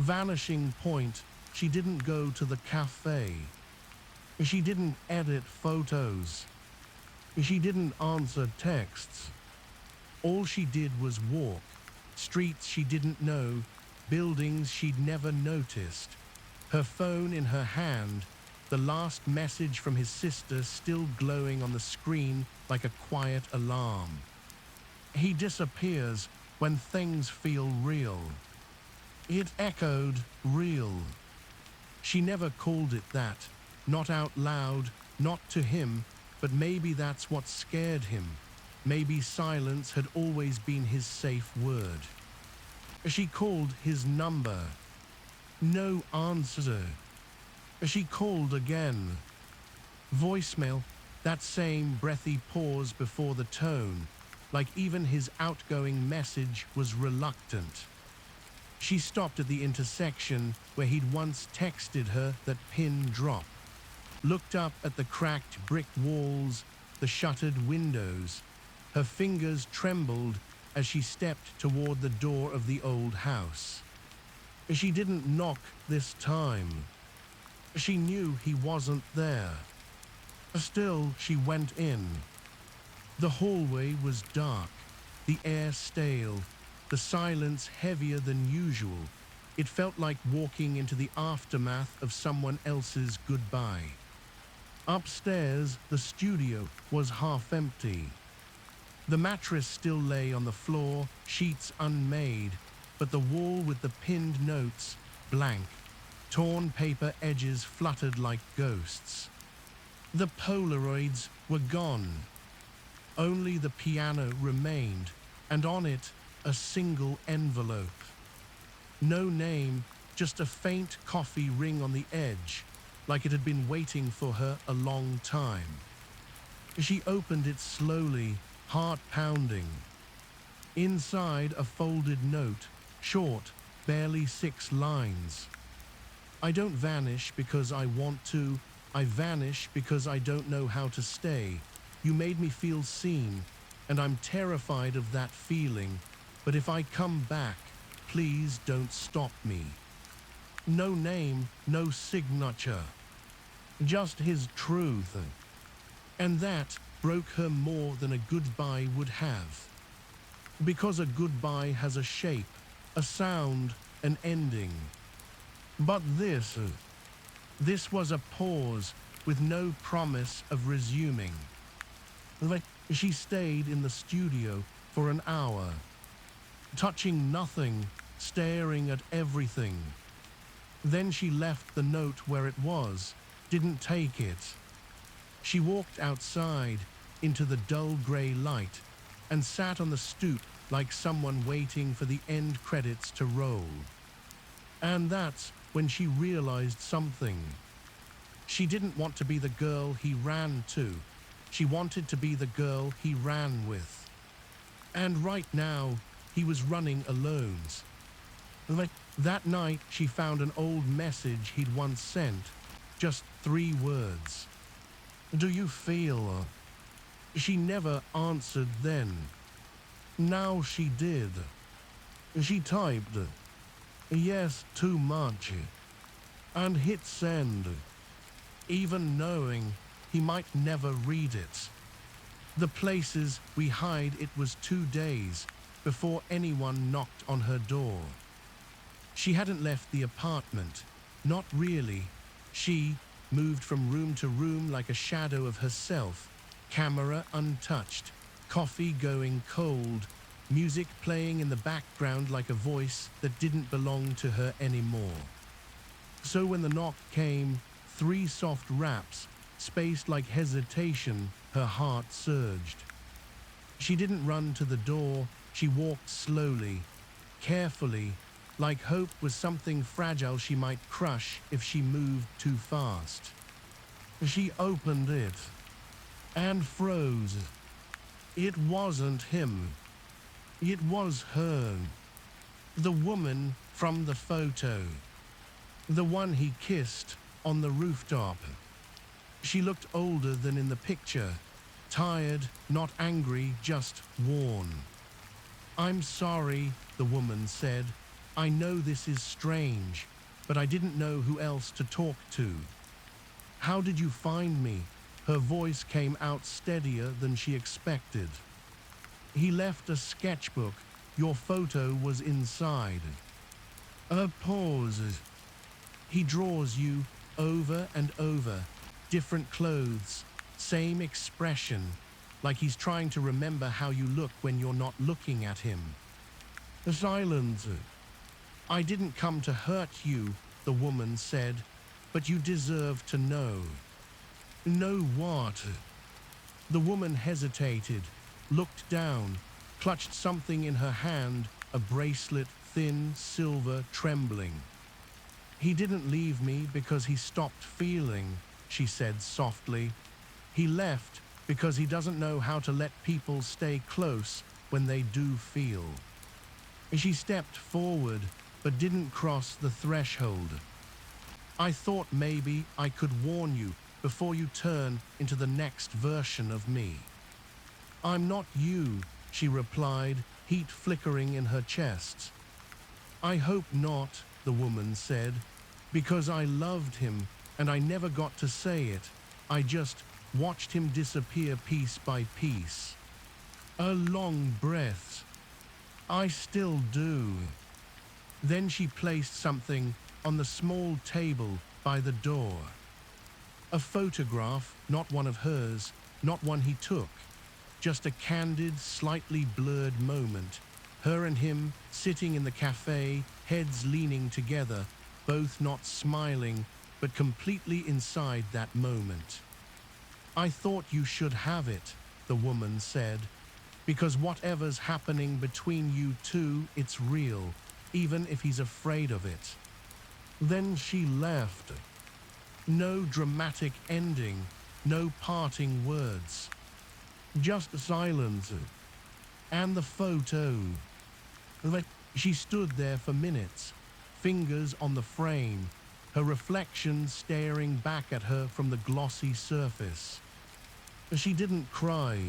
Vanishing point, she didn't go to the cafe. She didn't edit photos. She didn't answer texts. All she did was walk. Streets she didn't know, buildings she'd never noticed. Her phone in her hand, the last message from his sister still glowing on the screen like a quiet alarm. He disappears when things feel real. It echoed real. She never called it that, not out loud, not to him, but maybe that's what scared him. Maybe silence had always been his safe word. She called his number. No answer. She called again. Voicemail, that same breathy pause before the tone, like even his outgoing message was reluctant. She stopped at the intersection where he'd once texted her that pin drop, looked up at the cracked brick walls, the shuttered windows. Her fingers trembled as she stepped toward the door of the old house. She didn't knock this time. She knew he wasn't there. Still, she went in. The hallway was dark, the air stale, the silence heavier than usual. It felt like walking into the aftermath of someone else's goodbye. Upstairs, the studio was half empty. The mattress still lay on the floor, sheets unmade, but the wall with the pinned notes, blank. Torn paper edges fluttered like ghosts. The Polaroids were gone. Only the piano remained, and on it, a single envelope. No name, just a faint coffee ring on the edge, like it had been waiting for her a long time. She opened it slowly, heart pounding. Inside, a folded note, short, barely 6 lines. I don't vanish because I want to. I vanish because I don't know how to stay. You made me feel seen, and I'm terrified of that feeling. But if I come back, please don't stop me. No name, no signature. Just his truth. And that broke her more than a goodbye would have. Because a goodbye has a shape, a sound, an ending. But this was a pause with no promise of resuming. She stayed in the studio for an hour, touching nothing, staring at everything. Then she left the note where it was, didn't take it. She walked outside into the dull grey light and sat on the stoop like someone waiting for the end credits to roll. And that's when she realized something. She didn't want to be the girl he ran to. She wanted to be the girl he ran with. And right now, he was running alone. That night, she found an old message he'd once sent. Just 3 words. Do you feel? She never answered then. Now she did. She typed, yes, too much, and hit send, even knowing he might never read it. The places we hide, it was 2 days before anyone knocked on her door. She hadn't left the apartment, not really. She moved from room to room like a shadow of herself, camera untouched, coffee going cold, music playing in the background like a voice that didn't belong to her anymore. So when the knock came, 3 soft raps, spaced like hesitation, her heart surged. She didn't run to the door, she walked slowly, carefully, like hope was something fragile she might crush if she moved too fast. She opened it and froze. It wasn't him. It was her. The woman from the photo. The one he kissed on the rooftop. She looked older than in the picture. Tired, not angry, just worn. I'm sorry, the woman said. I know this is strange, but I didn't know who else to talk to. How did you find me? Her voice came out steadier than she expected. He left a sketchbook. Your photo was inside. A pause. He draws you over and over. Different clothes, same expression, like he's trying to remember how you look when you're not looking at him. The silence. I didn't come to hurt you, the woman said, but you deserve to know. Know what? The woman hesitated, looked down, clutched something in her hand, a bracelet, thin, silver, trembling. He didn't leave me because he stopped feeling, she said softly. He left because he doesn't know how to let people stay close when they do feel. She stepped forward, but didn't cross the threshold. I thought maybe I could warn you before you turn into the next version of me. I'm not you, she replied, heat flickering in her chest. I hope not, the woman said, because I loved him and I never got to say it. I just watched him disappear piece by piece. A long breath. I still do. Then she placed something on the small table by the door. A photograph, not one of hers, not one he took. Just a candid, slightly blurred moment. Her and him sitting in the cafe, heads leaning together, both not smiling, but completely inside that moment. I thought you should have it, the woman said, because whatever's happening between you two, it's real, even if he's afraid of it. Then she left. No dramatic ending, no parting words. Just silence. And the photo. She stood there for minutes, fingers on the frame, her reflection staring back at her from the glossy surface. She didn't cry.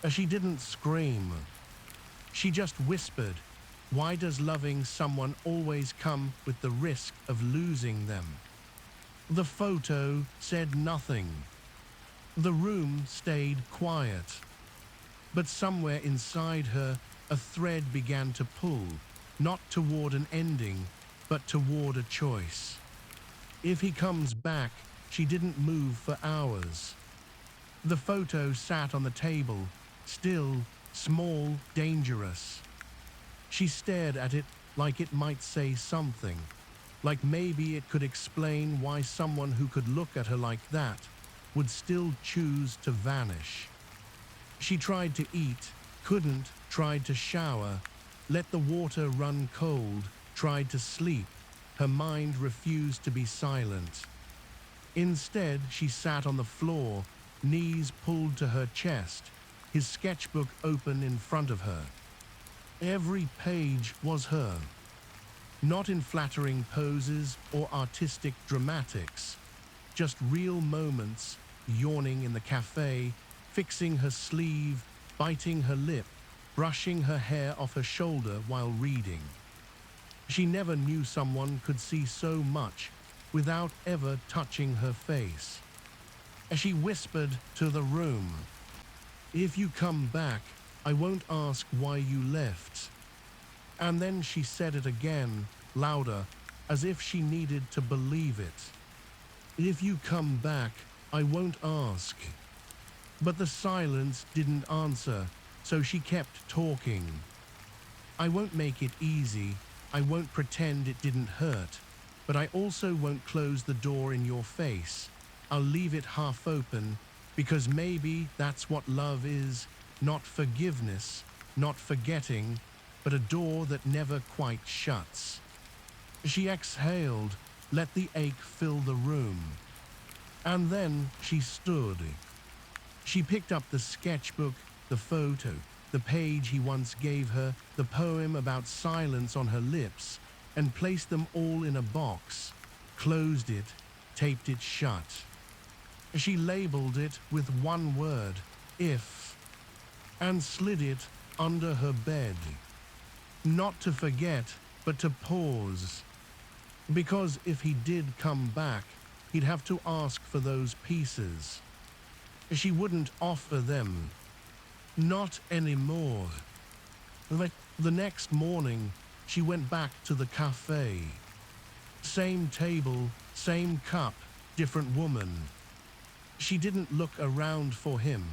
She didn't scream. She just whispered, "Why does loving someone always come with the risk of losing them?" The photo said nothing. The room stayed quiet. But somewhere inside her, a thread began to pull, not toward an ending, but toward a choice. If he comes back, she didn't move for hours. The photo sat on the table, still, small, dangerous. She stared at it like it might say something, like maybe it could explain why someone who could look at her like that would still choose to vanish. She tried to eat, couldn't, tried to shower, let the water run cold, tried to sleep. Her mind refused to be silent. Instead, she sat on the floor, knees pulled to her chest, his sketchbook open in front of her. Every page was her. Not in flattering poses or artistic dramatics, just real moments, yawning in the cafe, fixing her sleeve, biting her lip, brushing her hair off her shoulder while reading. She never knew someone could see so much without ever touching her face. As she whispered to the room, "If you come back, I won't ask why you left." And then she said it again, louder, as if she needed to believe it. "If you come back, I won't ask." But the silence didn't answer, so she kept talking. "I won't make it easy. I won't pretend it didn't hurt. But I also won't close the door in your face. I'll leave it half open, because maybe that's what love is. Not forgiveness, not forgetting, but a door that never quite shuts." She exhaled, let the ache fill the room. And then she stood. She picked up the sketchbook, the photo, the page he once gave her, the poem about silence on her lips, and placed them all in a box, closed it, taped it shut. She labeled it with one word, "if," and slid it under her bed. Not to forget, but to pause. Because if he did come back, he'd have to ask for those pieces. She wouldn't offer them. Not anymore. The next morning, she went back to the cafe. Same table, same cup, different woman. She didn't look around for him.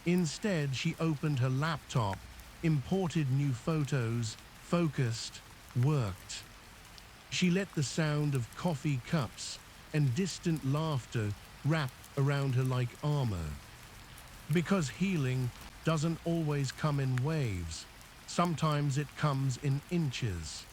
Instead, she opened her laptop, imported new photos, focused, worked. She let the sound of coffee cups and distant laughter wrap around her like armor. Because healing doesn't always come in waves. Sometimes it comes in inches.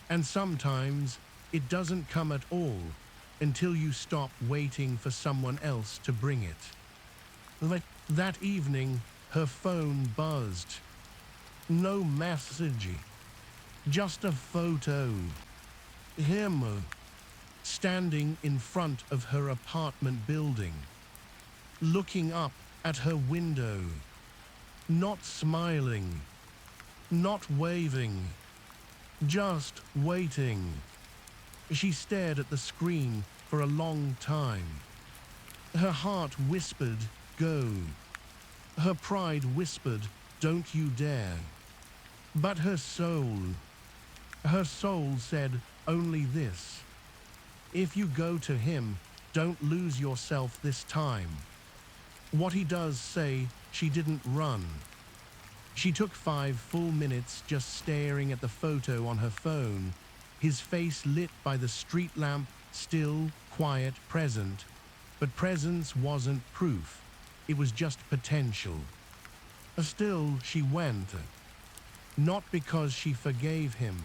And sometimes it doesn't come at all until you stop waiting for someone else to bring it. That evening, her phone buzzed. No message, just a photo. Him, standing in front of her apartment building, looking up at her window, not smiling, not waving, just waiting. She stared at the screen for a long time. Her heart whispered, "Go." Her pride whispered, "Don't you dare." But her soul said only this: if you go to him, don't lose yourself this time. What he does say, she didn't run. She took 5 full minutes just staring at the photo on her phone, his face lit by the street lamp, still, quiet, present. But presence wasn't proof. It was just potential. Still, she went. Not because she forgave him,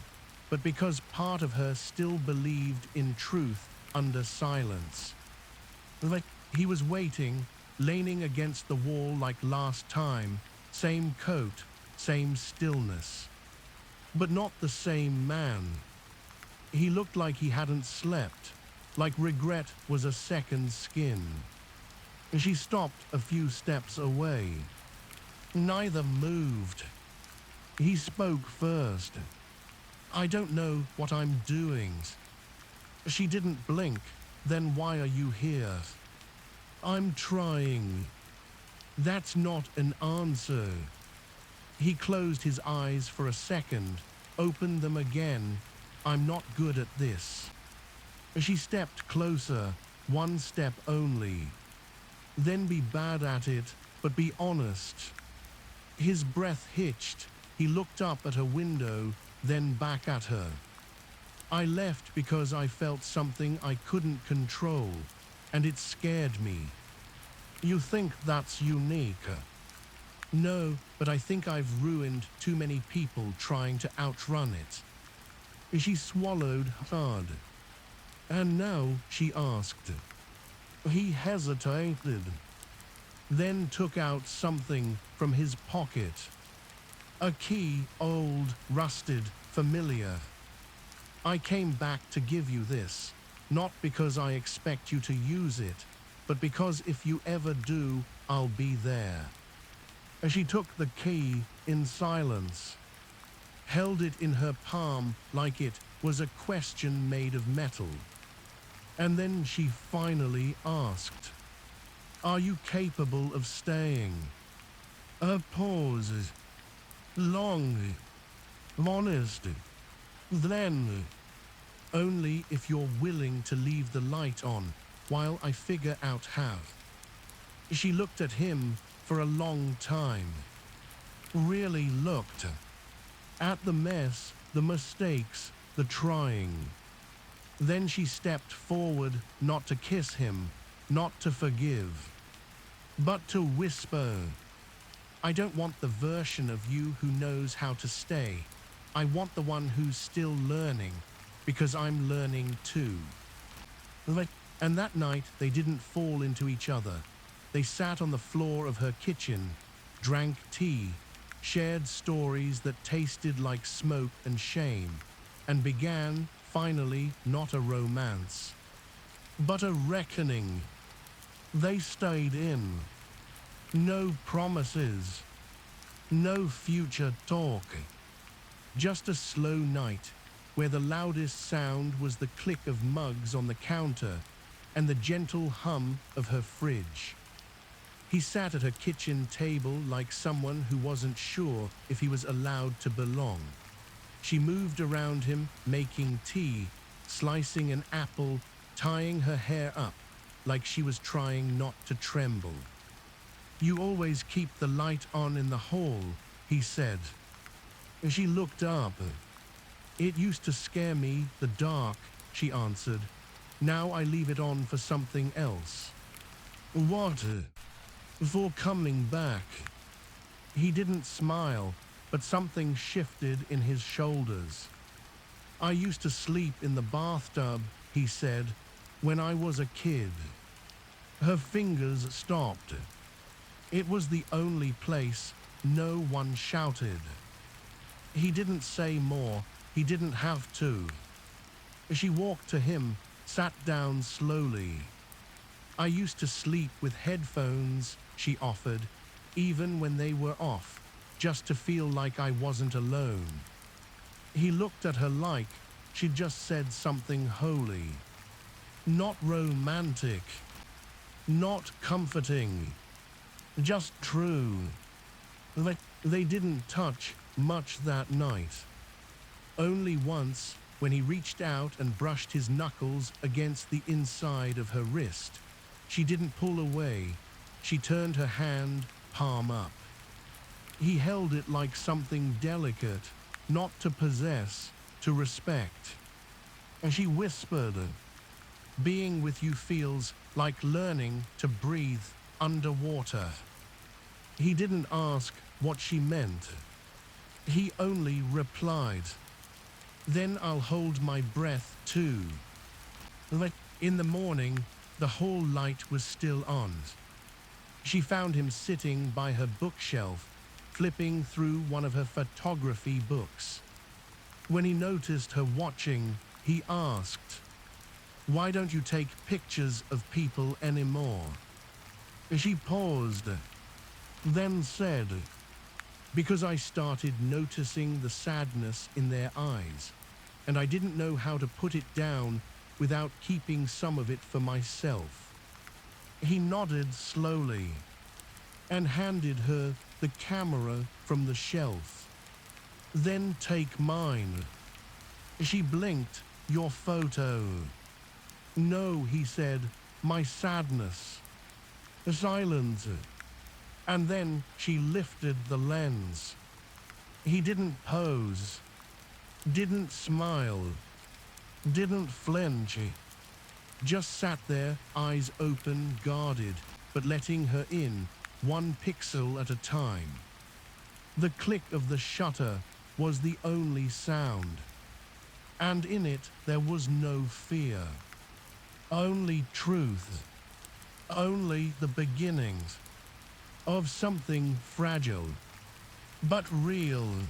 but because part of her still believed in truth under silence. He was waiting, leaning against the wall like last time, same coat, same stillness. But not the same man. He looked like he hadn't slept, like regret was a second skin. She stopped a few steps away. Neither moved. He spoke first. "I don't know what I'm doing." She didn't blink. "Then why are you here?" "I'm trying." That's not an answer. He closed his eyes for a second, opened them again. "I'm not good at this." She stepped closer, one step only. "Then be bad at it, but be honest." His breath hitched. He looked up at her window, then back at her. "I left because I felt something I couldn't control, and it scared me." "You think that's unique?" "No, but I think I've ruined too many people trying to outrun it." She swallowed hard. "And now?" she asked. He hesitated, then took out something from his pocket. A key, old, rusted, familiar. "I came back to give you this, not because I expect you to use it, but because if you ever do, I'll be there." She took the key in silence, held it in her palm like it was a question made of metal. And then she finally asked, "Are you capable of staying?" A pause. Long. Honest. Then, "Only if you're willing to leave the light on while I figure out how." She looked at him for a long time. Really looked. At the mess, the mistakes, the trying. Then she stepped forward, not to kiss him, not to forgive, but to whisper, "I don't want the version of you who knows how to stay. I want the one who's still learning, because I'm learning too." And that night they didn't fall into each other. They sat on the floor of her kitchen, drank tea, shared stories that tasted like smoke and shame, and began, finally, not a romance, but a reckoning. They stayed in. No promises. No future talk. Just a slow night, where the loudest sound was the click of mugs on the counter and the gentle hum of her fridge. He sat at her kitchen table like someone who wasn't sure if he was allowed to belong. She moved around him, making tea, slicing an apple, tying her hair up like she was trying not to tremble. "You always keep the light on in the hall," he said. She looked up. "It used to scare me, the dark," she answered. "Now I leave it on for something else." "What?" "For coming back." He didn't smile, but something shifted in his shoulders. "I used to sleep in the bathtub," he said, "when I was a kid." Her fingers stopped. It was the only place no one shouted. He didn't say more. He didn't have to. She walked to him, sat down slowly. "I used to sleep with headphones," she offered, "even when they were off, just to feel like I wasn't alone." He looked at her like she'd just said something holy. Not romantic, not comforting, just true. They didn't touch much that night. Only once, when he reached out and brushed his knuckles against the inside of her wrist. She didn't pull away. She turned her hand, palm up. He held it like something delicate, not to possess, to respect. And she whispered, "Being with you feels like learning to breathe underwater." He didn't ask what she meant. He only replied, "Then I'll hold my breath too." In the morning, the hall light was still on. She found him sitting by her bookshelf, flipping through one of her photography books. When he noticed her watching, he asked, "Why don't you take pictures of people anymore?" She paused, then said, "Because I started noticing the sadness in their eyes, and I didn't know how to put it down without keeping some of it for myself." He nodded slowly and handed her the camera from the shelf. "Then take mine." She blinked. "Your photo." "No," he said, "my sadness." Silence. And then she lifted the lens. He didn't pose, didn't smile, didn't flinch. Just sat there, eyes open, guarded, but letting her in, one pixel at a time. The click of the shutter was the only sound, and in it there was no fear. Only truth. Only the beginnings of something fragile, but real.